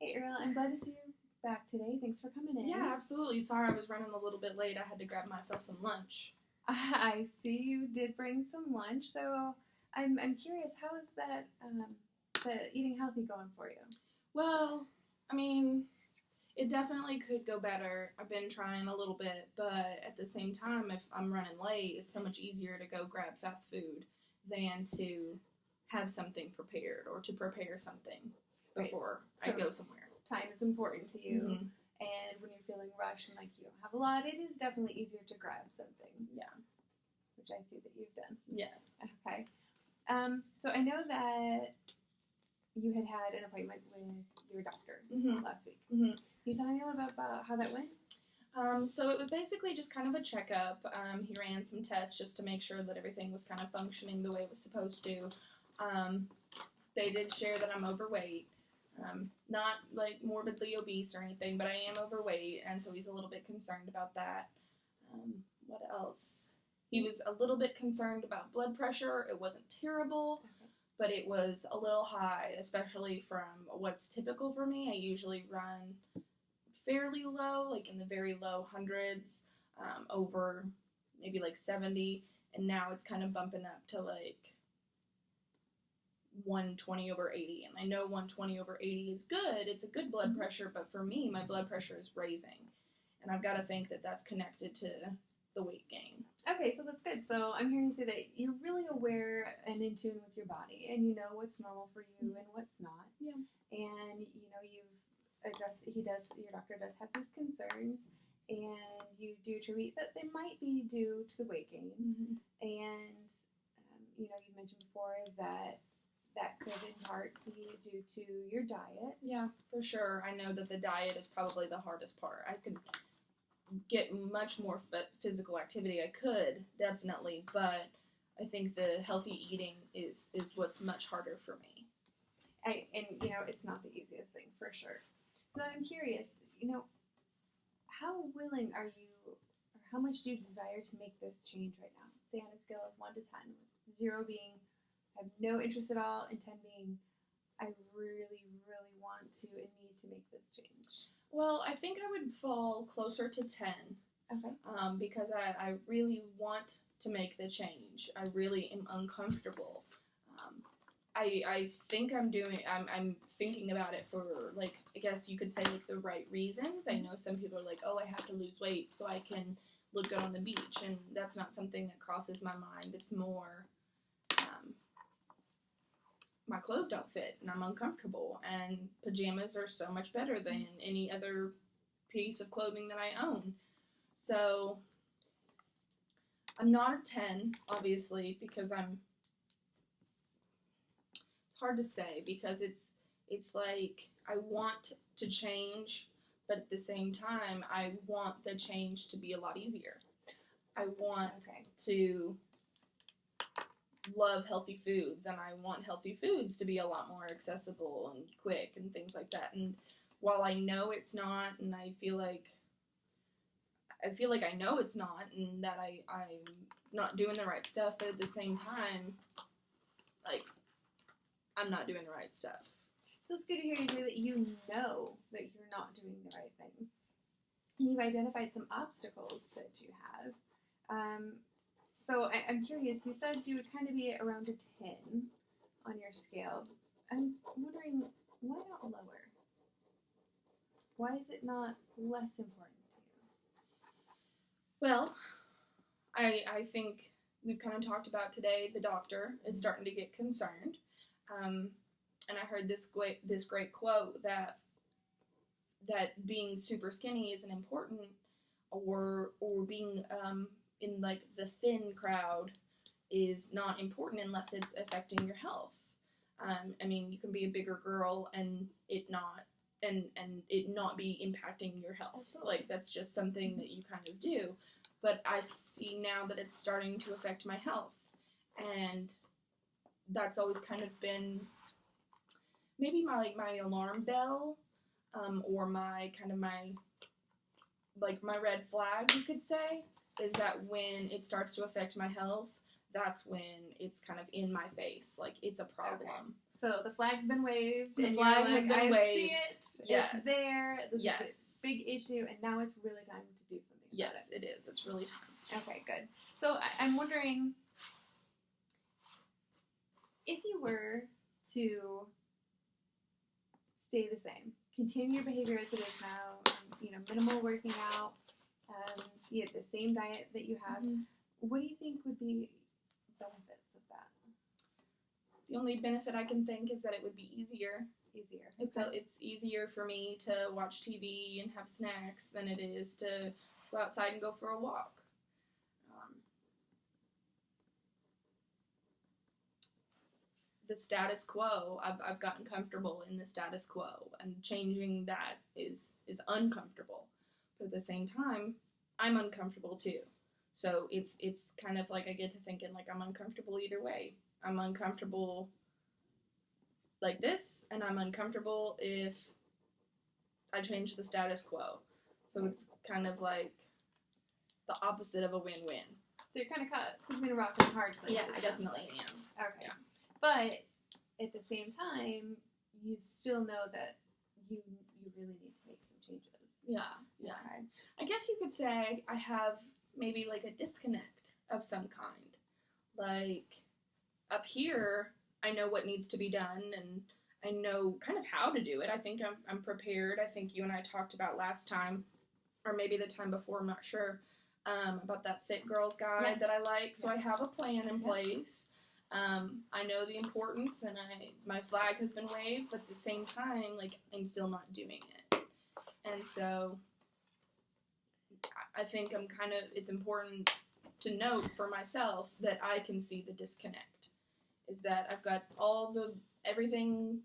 Hey, Earl, I'm glad to see you back today. Thanks for coming in. Yeah, absolutely. Sorry I was running a little bit late. I had to grab myself some lunch. I see you did bring some lunch, so I'm curious, how is that the eating healthy going for you? Well, I mean, it definitely could go better. I've been trying a little bit, but at the same time, if I'm running late, it's so much easier to go grab fast food than to have something prepared or to prepare something before I go somewhere. Time is important to you, Mm-hmm. and when you're feeling rushed and like you don't have a lot, it is definitely easier to grab something. Yeah. Which I see that you've done. Yes. Okay. So I know that you had an appointment with your doctor last week. Mm-hmm. Can you tell me a little bit about how that went? So it was basically just kind of a checkup. He ran some tests just to make sure that everything was kind of functioning the way it was supposed to. They did share that I'm overweight. Not like morbidly obese or anything, but I am overweight, and so he's a little bit concerned about that. What else? He was a little bit concerned about blood pressure. It wasn't terrible, but it was a little high, especially from what's typical for me. I usually run fairly low, like in the very low hundreds, over maybe like 70, and now it's kind of bumping up to like 120 over 80, and I know 120 over 80 is good. It's a good blood pressure, but for me, my blood pressure is raising, and I've got to think that that's connected to the weight gain. Okay, so that's good. So I'm hearing you say that you're really aware and in tune with your body, and you know what's normal for you and what's not. Yeah. And you know you've addressed. Your doctor does have these concerns, and you do treat that they might be due to the weight gain. Mm-hmm. And you know you mentioned before that could in part be due to your diet. Yeah, for sure. I know that the diet is probably the hardest part. I could get much more physical activity. I could, definitely, but I think the healthy eating is what's much harder for me. And you know, it's not the easiest thing, for sure. So I'm curious, you know, how willing are you, or how much do you desire to make this change right now? Say on a scale of 1 to 10, with 0 being I have no interest at all, and 10 being I really, really want to and need to make this change. Well, I think I would fall closer to 10. Okay. Because I really want to make the change. I really am uncomfortable. I think I'm thinking about it for, like, I guess you could say, like, the right reasons. I know some people are like, oh, I have to lose weight so I can look good on the beach, and that's not something that crosses my mind. It's more, my clothes don't fit, and I'm uncomfortable, and pajamas are so much better than any other piece of clothing that I own. So, I'm not a 10, obviously, because it's hard to say, because it's like, I want to change, but at the same time, I want the change to be a lot easier. I want to love healthy foods, and I want healthy foods to be a lot more accessible and quick and things like that. And while I know it's not, and I feel like I know it's not, and that I'm not doing the right stuff, but at the same time, like, I'm not doing the right stuff. So it's good to hear you say that you know that you're not doing the right things. And you've identified some obstacles that you have. So I'm curious, you said you would kind of be around a 10 on your scale. I'm wondering, why not lower? Why is it not less important to you? Well, I think we've kind of talked about today, the doctor is starting to get concerned. And I heard this great quote that being super skinny isn't important, or being in like the thin crowd is not important unless it's affecting your health. I mean, you can be a bigger girl and it not be impacting your health. Absolutely. Like, that's just something that you kind of do. But I see now that it's starting to affect my health, and that's always kind of been maybe my alarm bell, or my red flag, you could say, is that when it starts to affect my health, that's when it's kind of in my face, like it's a problem. Okay. So the flag's been waved. The and flag you're has like, been I waved. see it. Yes. It's there. This Yes. is a big issue, and now it's really time to do something about Yes, it is. It's really time. Okay, good. So I'm wondering if you were to stay the same, continue your behavior as it is now, minimal working out, eat the same diet that you have, what do you think would be benefits of that? The only benefit I can think is that it would be easier. It's easier for me to watch TV and have snacks than it is to go outside and go for a walk. The status quo, I've gotten comfortable in the status quo, and changing that is uncomfortable. But at the same time, I'm uncomfortable too. So it's kind of like I get to thinking like I'm uncomfortable either way. I'm uncomfortable like this, and I'm uncomfortable if I change the status quo. So it's kind of like the opposite of a win-win. So you're kind of caught between a rock and a hard place. Yeah, I definitely am. Okay. Yeah. But at the same time, you still know that you really need to make some changes. Yeah. Okay. I guess you could say I have maybe like a disconnect of some kind. Like up here, I know what needs to be done, and I know kind of how to do it. I think I'm prepared. I think you and I talked about last time, or maybe the time before, I'm not sure, about that Fit Girls guide that I like. So I have a plan in place. I know the importance, and my flag has been waved, but at the same time, like, I'm still not doing it. And so I think it's important to note for myself that I can see the disconnect. Is that I've got everything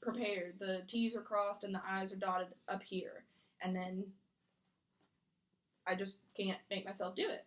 prepared. The T's are crossed and the I's are dotted up here. And then I just can't make myself do it.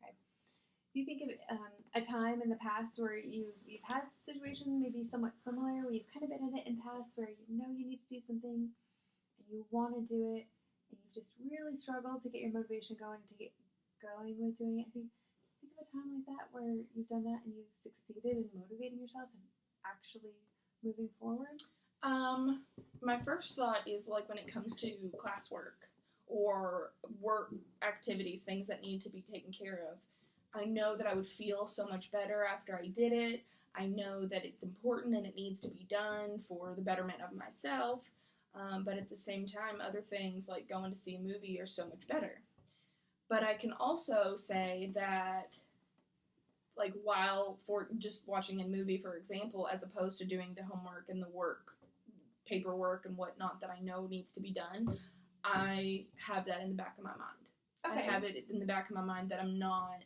Okay. Do you think of a time in the past where you've had a situation maybe somewhat similar, where you've kind of been in an impasse where you know you need to do something and you want to do it, and you've just really struggled to get your motivation going, to get going with doing it? Think of a time like that where you've done that and you've succeeded in motivating yourself and actually moving forward? My first thought is like when it comes to classwork or work activities, things that need to be taken care of. I know that I would feel so much better after I did it. I know that it's important and it needs to be done for the betterment of myself. But at the same time, other things like going to see a movie are so much better. But I can also say that, like, while for just watching a movie, for example, as opposed to doing the homework and the work, paperwork and whatnot that I know needs to be done, I have that in the back of my mind. Okay. I have it in the back of my mind that I'm not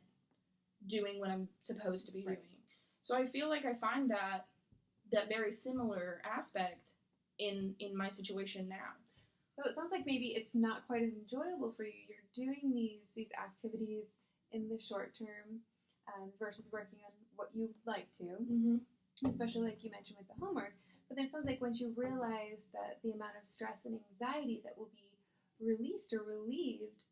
doing what I'm supposed to be doing. So I feel like I find that very similar aspect in my situation now. So it sounds like maybe it's not quite as enjoyable for you. You're doing these activities in the short term versus working on what you'd like to, especially like you mentioned with the homework. But then it sounds like once you realize that the amount of stress and anxiety that will be released or relieved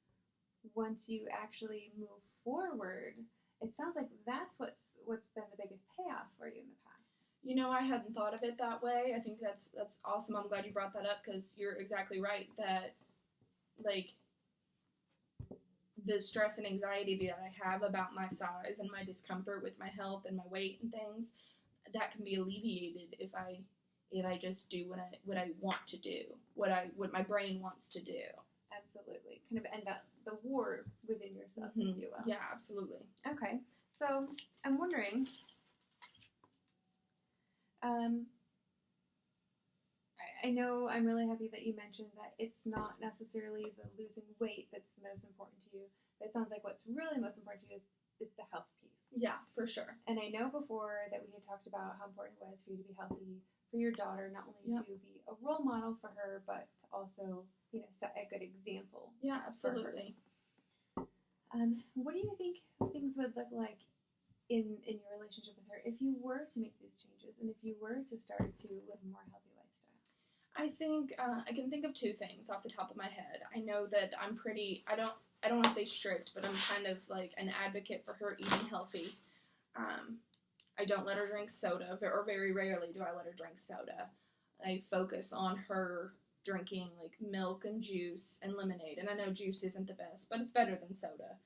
once you actually move forward, it sounds like that's what's been the biggest payoff for you in the past. You know, I hadn't thought of it that way. I think that's awesome. I'm glad you brought that up, because you're exactly right that, like, the stress and anxiety that I have about my size and my discomfort with my health and my weight and things, that can be alleviated if I just do what I want to do, what my brain wants to do. Absolutely. Kind of end up the war within yourself, if you will. Yeah, absolutely. Okay. So I'm wondering, I know I'm really happy that you mentioned that it's not necessarily the losing weight that's most important to you, but it sounds like what's really most important to you is the health piece. Yeah, for sure. And I know before that we had talked about how important it was for you to be healthy for your daughter, not only to be a role model for her, but to also, set a good example. Yeah, absolutely. What do you think things would look like in your relationship with her if you were to make these changes and if you were to start to live a more healthy lifestyle? I think I can think of two things off the top of my head. I know that I'm pretty, I don't want to say strict, but I'm kind of like an advocate for her eating healthy. I don't let her drink soda, or very rarely do I let her drink soda. I focus on her drinking like milk and juice and lemonade. And I know juice isn't the best, but it's better than soda.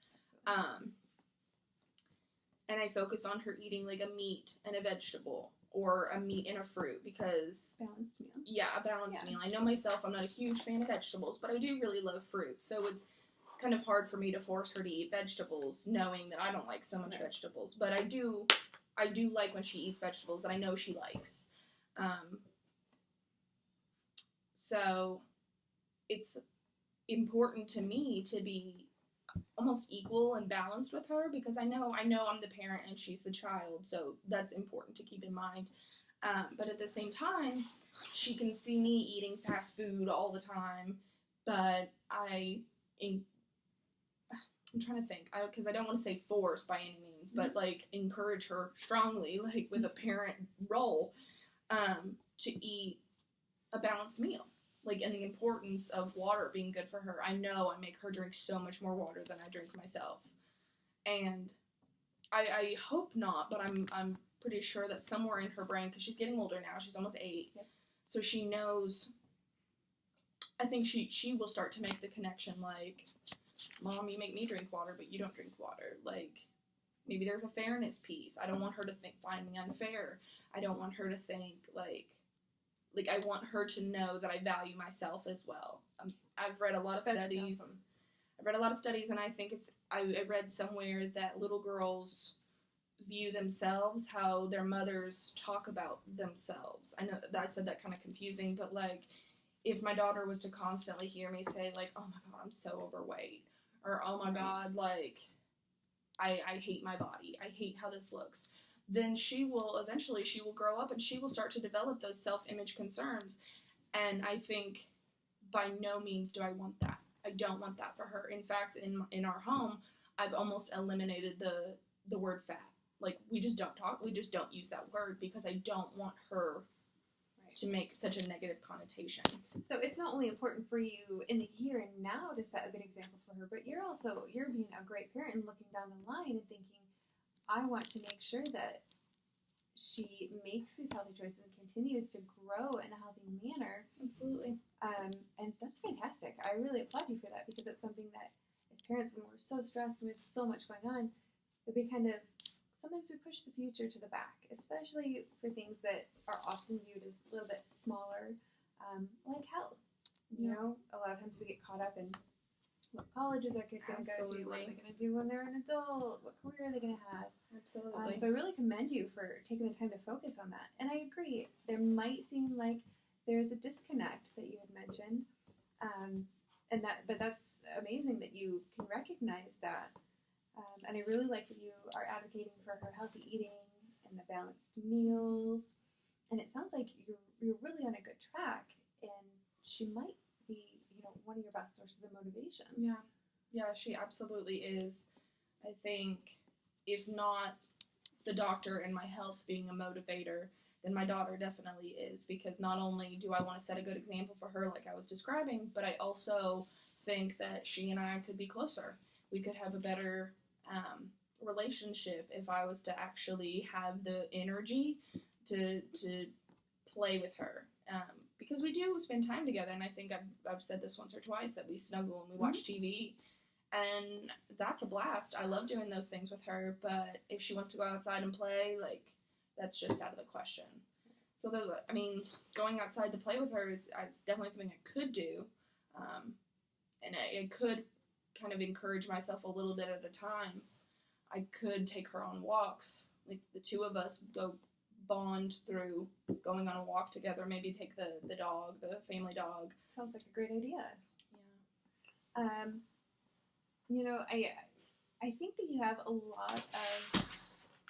And I focus on her eating like a meat and a vegetable or a meat and a fruit because... Balanced meal. Yeah, a balanced meal. I know myself, I'm not a huge fan of vegetables, but I do really love fruit. So it's kind of hard for me to force her to eat vegetables knowing that I don't like so much vegetables. But I do like when she eats vegetables that I know she likes. So it's important to me to be almost equal and balanced with her because I know I'm the parent and she's the child, so that's important to keep in mind. But at the same time, she can see me eating fast food all the time, but I'm trying to think, because I don't want to say force by any means, but like encourage her strongly, like with a parent role, to eat a balanced meal. Like, and the importance of water being good for her. I know I make her drink so much more water than I drink myself. And I hope not, but I'm pretty sure that somewhere in her brain, because she's getting older now, she's almost 8, so she knows, I think she will start to make the connection, like, Mom, you make me drink water, but you don't drink water. Like, maybe there's a fairness piece. I don't want her to find me unfair. I don't want her to think, like, I want her to know that I value myself as well. I've read a lot of studies. Awesome. I've read a lot of studies, and I think I read somewhere that little girls view themselves how their mothers talk about themselves. I know that I said that kind of confusing, but, like, if my daughter was to constantly hear me say, like, oh, my God, I'm so overweight, or, oh, my God, like, I hate my body, I hate how this looks, then she will grow up and she will start to develop those self-image concerns. And I think by no means do I want that. I don't want that for her. In fact, in our home, I've almost eliminated the word fat. Like, we just don't use that word because I don't want her to make such a negative connotation. So it's not only important for you in the here and now to set a good example for her, but you're being a great parent and looking down the line and thinking, I want to make sure that she makes these healthy choices and continues to grow in a healthy manner. Absolutely. And that's fantastic. I really applaud you for that because it's something that as parents, when we're so stressed and we have so much going on, that we sometimes we push the future to the back, especially for things that are often viewed as a little bit smaller, like health. You know, a lot of times we get caught up in what colleges are kids going to go to, what are they going to do when they're an adult, what career are they going to have. Absolutely. So I really commend you for taking the time to focus on that. And I agree, there might seem like there's a disconnect that you had mentioned, but that's amazing that you can recognize that. And I really like that you are advocating for her healthy eating and the balanced meals. And it sounds like you're really on a good track, and she might be, one of your best sources of motivation. Yeah, she absolutely is. I think if not the doctor and my health being a motivator, then my daughter definitely is, because not only do I want to set a good example for her like I was describing, but I also think that she and I could be closer. We could have a better relationship if I was to actually have the energy to play with her. Because we do spend time together, and I think I've said this once or twice, that we snuggle and we watch TV, and that's a blast. I love doing those things with her, but if she wants to go outside and play, like, that's just out of the question. So, going outside to play with her is definitely something I could do, and I could kind of encourage myself a little bit at a time. I could take her on walks, like the two of us go bond through going on a walk together, maybe take the dog, the family dog. Sounds like a great idea. Yeah. I think that you have a lot of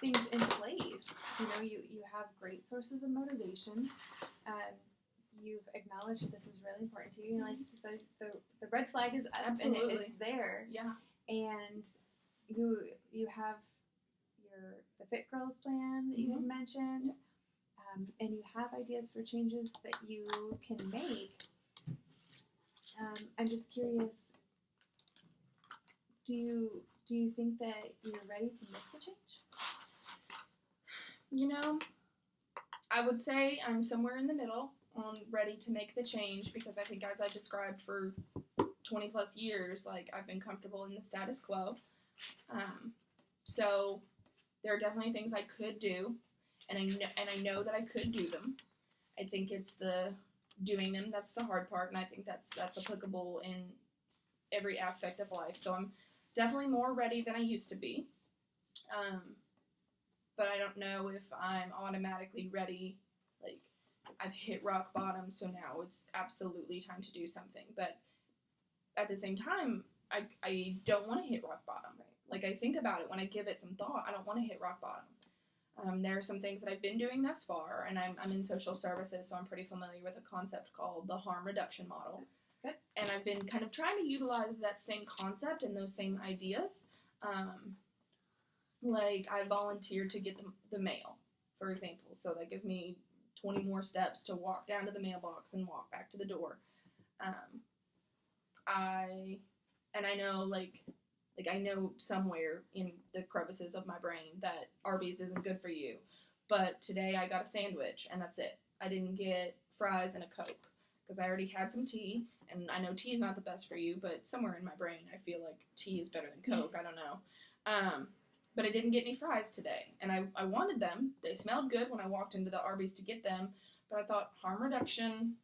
things in place. You have great sources of motivation. You've acknowledged that this is really important to you. And like you said, the red flag is up. Absolutely. And it's there. Yeah. And you have the Fit Girls plan that you had mentioned, and you have ideas for changes that you can make. I'm just curious, do you think that you're ready to make the change? I would say I'm somewhere in the middle. on ready to make the change because I think, as I described, for 20 plus years, like, I've been comfortable in the status quo. So there are definitely things I could do, and I know that I could do them. I think it's the doing them that's the hard part, and I think that's applicable in every aspect of life. So I'm definitely more ready than I used to be. But I don't know if I'm automatically ready, like, I've hit rock bottom, so now it's absolutely time to do something. But at the same time, I don't want to hit rock bottom. Right? Like, I think about it when I give it some thought. I don't want to hit rock bottom. There are some things that I've been doing thus far, and I'm in social services, so I'm pretty familiar with a concept called the harm reduction model. Good. And I've been kind of trying to utilize that same concept and those same ideas. Like, I volunteered to get the mail, for example, so that gives me 20 more steps to walk down to the mailbox and walk back to the door. I know, like I know somewhere in the crevices of my brain that Arby's isn't good for you, but today I got a sandwich, and that's it. I didn't get fries and a Coke, because I already had some tea, and I know tea is not the best for you, but somewhere in my brain I feel like tea is better than Coke. I don't know. But I didn't get any fries today, and I wanted them. They smelled good when I walked into the Arby's to get them, but I thought, harm reduction,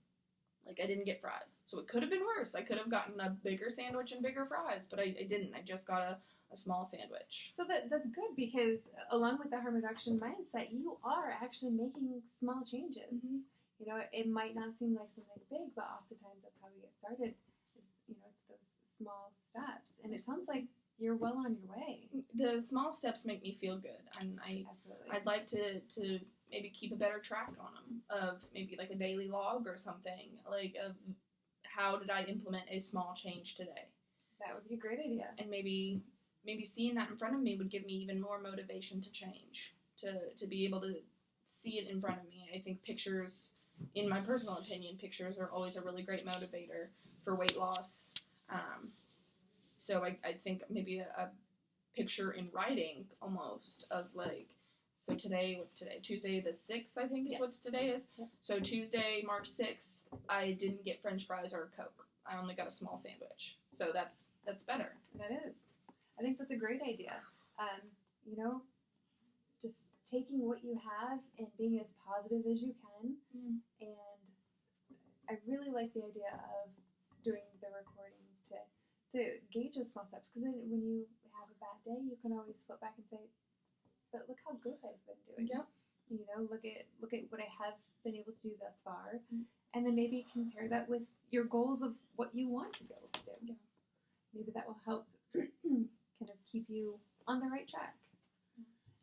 like, I didn't get fries. So it could have been worse. I could have gotten a bigger sandwich and bigger fries, but I didn't. I just got a small sandwich. So that's good, because along with the harm reduction mindset, you are actually making small changes. Mm-hmm. You know, it might not seem like something big, but oftentimes that's how we get started. It's those small steps, and it sounds like you're well on your way. The small steps make me feel good, and Absolutely. I'd like to maybe keep a better track on them, of maybe like a daily log or something, like, of how did I implement a small change today. That would be a great idea. And maybe seeing that in front of me would give me even more motivation to change, to be able to see it in front of me. I think pictures, in my personal opinion, pictures are always a really great motivator for weight loss. So I think maybe a picture in writing, almost, of, like, so today, what's today? Tuesday the 6th, I think is what today is. Yep. So Tuesday, March 6th, I didn't get French fries or a Coke. I only got a small sandwich. So that's better. That is. I think that's a great idea. Just taking what you have and being as positive as you can. Mm. And I really like the idea of doing the recording to gauge those small steps, because then when you have a bad day, you can always flip back and say, but look how good I've been doing. Yep. Look at what I have been able to do thus far, and then maybe compare that with your goals of what you want to go do. Yeah. Maybe that will help kind of keep you on the right track.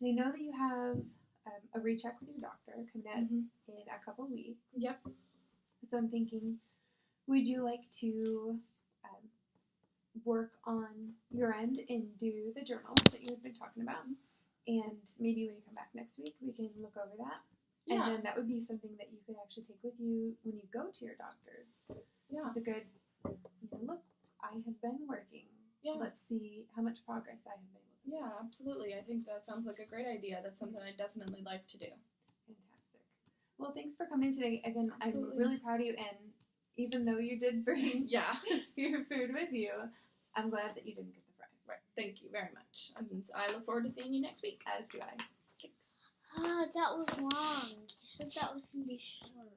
And I know that you have a recheck with your doctor coming up in a couple weeks. Yep. So I'm thinking, would you like to work on your end and do the journal that you've been talking about? And maybe when you come back next week, we can look over that. Yeah. And then that would be something that you could actually take with you when you go to your doctors. Yeah. It's a good, look, I have been working. Yeah. Let's see how much progress I have been able to make. Yeah, absolutely. I think that sounds like a great idea. That's something I'd definitely like to do. Fantastic. Well, thanks for coming in today. Again, Absolutely. I'm really proud of you, and even though you did bring your food with you, I'm glad that you didn't get the fries. Right. Thank you very much. And I look forward to seeing you next week. As do I. That was long. You said that was going to be short.